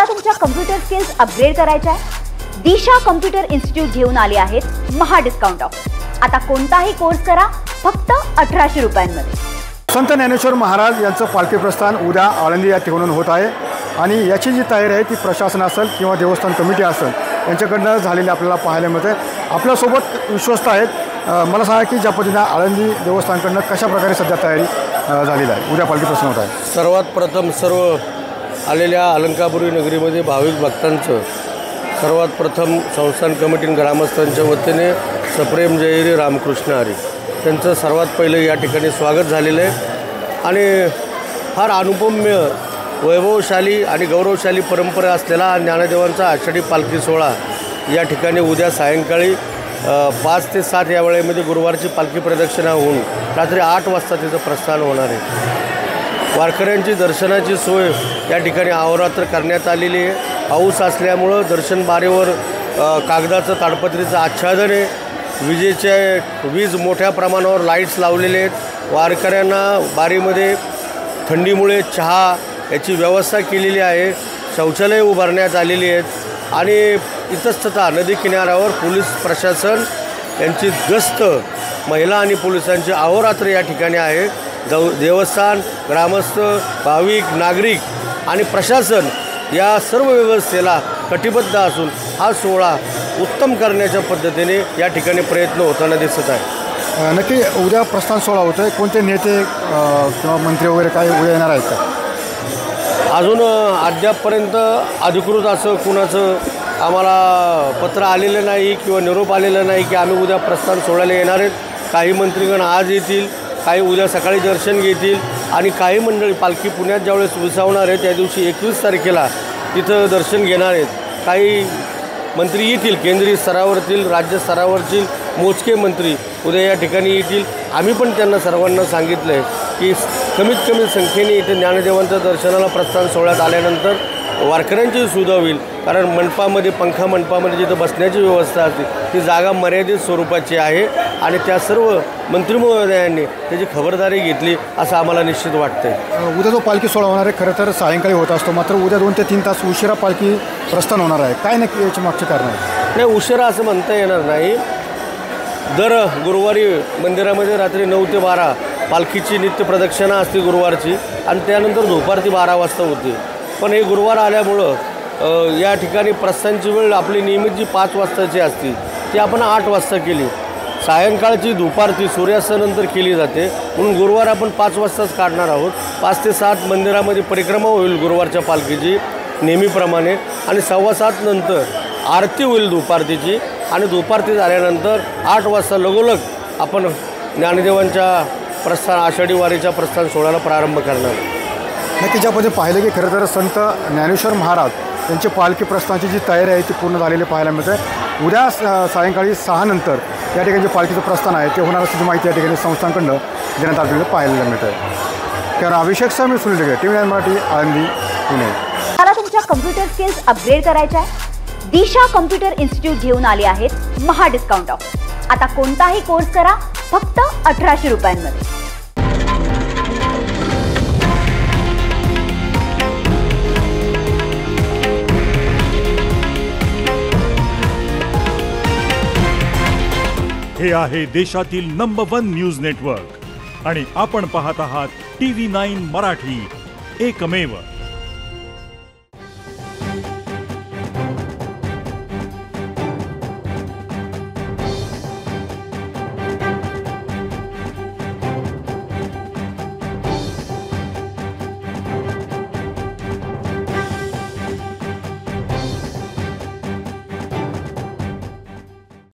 तुम्हाला तुमच्या computer skills upgrade करायच्या आहे? दिशा कम्प्युटर इन्स्टिट्यूट घेऊन आले आहेत महा डिस्काउंट ऑफर। आता कोणताही कोर्स करा फक्त 1800 रुपयांमध्ये। संत ज्ञानेश्वर महाराज यांचं पालखी प्रस्थान उद्या आळंदी या ठिकाणून होत आहे आणि याची जी तयारी आहे ती प्रशासन असेल किंवा देवस्थान कमिटी असेल यांच्याकडनं झालेली आपल्याला पाहायला मिळते। आपल्यासोबत विश्वस्त आहेत। मला सांगा की ज्या पद्धतीने आळंदी देवस्थानकडनं कशा प्रकारे सध्या तयारी झालेली आहे, उद्या पालखी प्रस्थान होत आहे। सर्वात प्रथम सर्व आलेल्या अलंकापुरी नगरीमध्ये भाविक भक्तांचं सर्वात प्रथम संस्थान कमिटी ग्रामस्थांच्या वतीने सप्रेम जयरी रामकृष्ण हरी त्यांचं सर्वात पहिलं या ठिकाणी स्वागत झालेलं आहे आणि फार अनुपम्य वैभवशाली आणि गौरवशाली परंपरा असलेला ज्ञानदेवांचा आषाढी पालखी सोहळा या ठिकाणी उद्या सायंकाळी 5 ते 7 या वेळेमध्ये गुरुवारची पालखी प्रदक्षिणा होऊन रात्री 8 वाजता तिचं प्रस्थान होणार आहे। वारकऱ्यांची दर्शनाची सोय या ठिकाणी अहोरात्र करण्यात आलेली आहे। पाऊस असल्यामुळं दर्शन बारेवर कागदाचं ताडपत्रीचं आच्छादन आहे। वीज मोठ्या प्रमाणावर लाईट्स लावलेले आहेत। वारकऱ्यांना बारीमध्ये थंडीमुळे चहा याची व्यवस्था केलेली आहे। शौचालय उभारण्यात आलेली आहेत आणि इतस्ततः नदी किनाऱ्यावर पोलीस प्रशासन यांची गस्त महिला आणि पोलिसांची अहोरात्र या ठिकाणी आहे। देवस्थान, ग्रामस्थ, भाविक, नागरिक आणि प्रशासन या सर्व व्यवस्थेला कटिबद्ध असून हा सोहळा उत्तम करण्याच्या पद्धतीने या ठिकाणी प्रयत्न होताना दिसत आहे। नक्की उद्या प्रस्थान सोहळा होत आहे, कोणते नेते किंवा मंत्री वगैरे काय उद्या येणार आहेत का? अजून अद्यापपर्यंत अधिकृत असं कुणाचं आम्हाला पत्र आलेलं नाही किंवा निरोप आलेला नाही की आम्ही उद्या प्रस्थान सोहळ्याला येणार आहेत। काही मंत्रीगण आज येतील, काही उद्या सकाळी दर्शन घेतील आणि काही मंडळी पालखी पुण्यात ज्यावेळेस विसावणार आहे त्या दिवशी 21 तारखेला तिथं दर्शन घेणार आहेत। काही मंत्री येतील, केंद्रीय स्तरावरतील, राज्य स्तरावरतील मोजके मंत्री उद्या या ठिकाणी येतील। आम्ही पण त्यांना सर्वांना सांगितलं आहे की कमीत कमी संख्येने इथे ज्ञानदेवांच्या दर्शनाला प्रस्थान सोहळ्यात आल्यानंतर वारकऱ्यांची सुविधा होईल, कारण मंडपामध्ये पंखा मंडपामध्ये जिथं बसण्याची व्यवस्था असते ती जागा मर्यादित स्वरूपाची आहे आणि त्या सर्व मंत्री महोदयांनी त्याची खबरदारी घेतली असं आम्हाला निश्चित वाटतं। उद्या जो पालखी सोहळा होणार आहे खरं तर सायंकाळी होत असतो, मात्र उद्या 2 ते 3 तास उशिरा पालखी प्रस्थान होणार आहे, काय नक्की याची मागचे कारण आहे? नाही, उशिरा असं म्हणता येणार नाही। दर गुरुवारी मंदिरामध्ये रात्री 9 ते 12 पालखीची नित्य प्रदक्षिणा असते गुरुवारची आणि त्यानंतर दुपारची 12 वाजता होते। पण हे गुरुवार आल्यामुळं या ठिकाणी प्रस्थानची वेळ आपली नियमित जी 5 वाजताची असते ती आपण 8 वाजता केली। सायंकाळची दुपारची सूर्यास्तानंतर केली जाते म्हणून गुरुवार आपण 5 वाजताच काढणार आहोत। 5 ते 7 मंदिरामध्ये परिक्रमा होईल गुरुवारच्या पालखीची नेहमीप्रमाणे आणि 7:15 नंतर आरती होईल दुपारतीची आणि दुपारती झाल्यानंतर 8 वाजता लगोलग आपण ज्ञानदेवांच्या प्रस्थान आषाढी वारीच्या प्रस्थान सोहळ्याला प्रारंभ करणार। नक्की ज्या पद्धतीने पाहिलं की खरं तर संत ज्ञानेश्वर महाराज यांची पालखी प्रस्थानाची जी तयारी आहे ती पूर्ण झालेली पाहायला मिळते। उद्या सायंकाळी 6 नंतर या ठिकाणी जे पालखीचं प्रस्थान आहे ते होणार असल्याची माहिती या ठिकाणी संस्थांकडून देण्यात आलेली पाहायला मिळते। कारण अभिषेक सर, मी सुनील ढगे, TV9 मराठी, आळंदी, पुणे। तुम्हाला तुमच्या कम्प्युटर स्किल्स अपग्रेड करायच्या आहे? दिशा कम्प्युटर इन्स्टिट्यूट घेऊन आले आहेत महा डिस्काउंट ऑफर। आता कोणताही कोर्स करा फक्त 1800 रुपयांमध्ये। हे आहे देशातील नंबर 1 न्यूज नेटवर्क आणि आपण पाहत आहात TV9 मराठी, एकमेव।